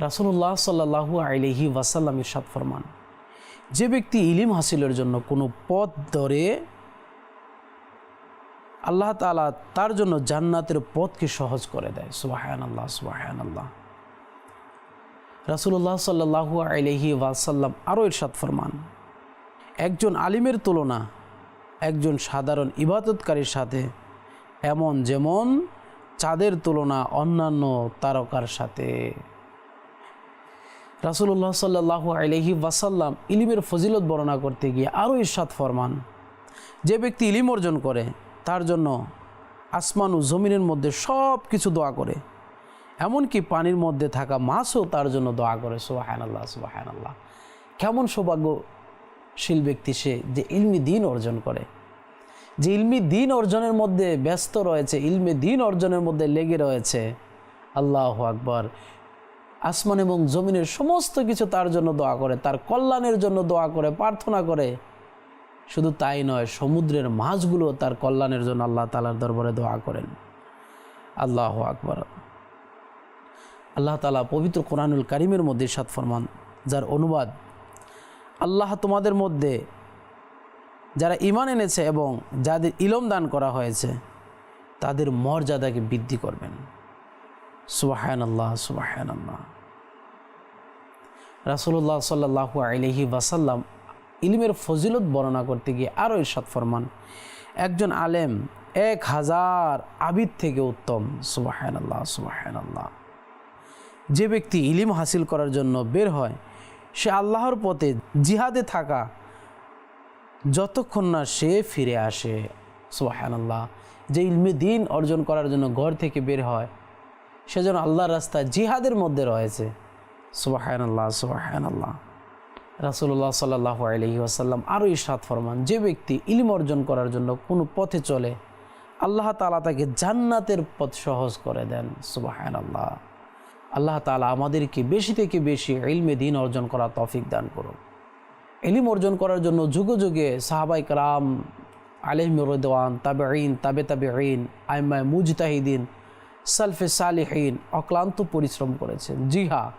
রাসূলুল্লাহ সাল্লাল্লাহু আলাইহি ওয়াসাল্লাম ইরশাদ ফরমান, যে ব্যক্তি ইলম হাসিলের জন্য কোনো পথ ধরে, আল্লাহ তাআলা তার জন্য জান্নাতের পথকে সহজ করে দেয়। সুবহানাল্লাহ, সুবহানাল্লাহ। রাসূলুল্লাহ সাল্লাল্লাহু আলাইহি ওয়াসাল্লাম আরও ইরশাদ ফরমান, একজন আলিমের তুলনা একজন সাধারণ ইবাদতকারীর সাথে এমন যেমন চাঁদের তুলনা অন্যান্য তারকার সাথে। রাসূলুল্লাহ সাল্লাল্লাহু আলাইহি ওয়াসাল্লাম ইলমের ফজিলত বর্ণনা করতে গিয়ে আরও ইরশাদ ফরমান, যে ব্যক্তি ইলম অর্জন করে তার জন্য আসমান ও জমিনের মধ্যে সব কিছু দোয়া করে, এমনকি পানির মধ্যে থাকা মাছও তার জন্য দোয়া করে। সুবহানাল্লাহ, সুবহানাল্লাহ। কেমন সৌভাগ্যশীল ব্যক্তি সে, যে ইলমি দ্বীন অর্জন করে, যে ইলমি দ্বীন অর্জনের মধ্যে ব্যস্ত রয়েছে, ইলমে দ্বীন অর্জনের মধ্যে লেগে রয়েছে। আল্লাহু আকবার। আসমান এবং জমিনের সমস্ত কিছু তার জন্য দোয়া করে, তার কল্যাণের জন্য দোয়া করে, প্রার্থনা করে। শুধু তাই নয়, সমুদ্রের মাছগুলো তার কল্যাণের জন্য আল্লাহ তাআলার দরবারে দোয়া করেন। আল্লাহু আকবার। আল্লাহ তাআলা পবিত্র কোরআনুল কারীমের মধ্যে ইরশাদ ফরমান, যার অনুবাদ, আল্লাহ তোমাদের মধ্যে যারা ঈমান এনেছে এবং যাদের ইলম দান করা হয়েছে তাদের মর্যাদাকে বৃদ্ধি করবেন। সুবহানাল্লাহ, সুবহানাল্লাহ। রাসূলুল্লাহ সাল্লাল্লাহু আলাইহি ওয়াসাল্লাম ইলমের ফজিলত বর্ণনা করতে গিয়ে আরও ইরশাদ ফরমান, একজন আলেম 1000 আবিদ থেকে উত্তম। সুবহানাল্লাহ, সুবহানাল্লাহ। যে ব্যক্তি ইলম হাসিল করার জন্য বের হয় সে আল্লাহর পথে জিহাদে থাকা যতক্ষণ না সে ফিরে আসে। সুবহানাল্লাহ। যে ইলমে দ্বীন অর্জন করার জন্য ঘর থেকে বের হয় সে যেন আল্লাহর রাস্তায় জিহাদের মধ্যে রয়েছে। সুবহানাল্লাহ, সুবহানাল্লাহ। রাসূলুল্লাহ সাল্লাল্লাহু আলাইহি ওয়াসাল্লাম আরও ইরশাদ ফরমান, যে ব্যক্তি ইলম অর্জন করার জন্য কোনো পথে চলে আল্লাহ তাআলা তাকে জান্নাতের পথ সহজ করে দেন। সুবহানাল্লাহ। আল্লাহ তাআলা আমাদেরকে বেশি থেকে বেশি ইলমে দ্বীন অর্জন করার তৌফিক দান করুন। ইলম অর্জন করার জন্য যুগে যুগে সাহাবায়ে কেরাম আলাইহিম রিদওয়ান, তাবেঈন, তাবেঈন, আইম্মায়ে মুজতাহিদিন, সালফে সালিহিন অক্লান্ত পরিশ্রম করেছেন। জি হ্যাঁ,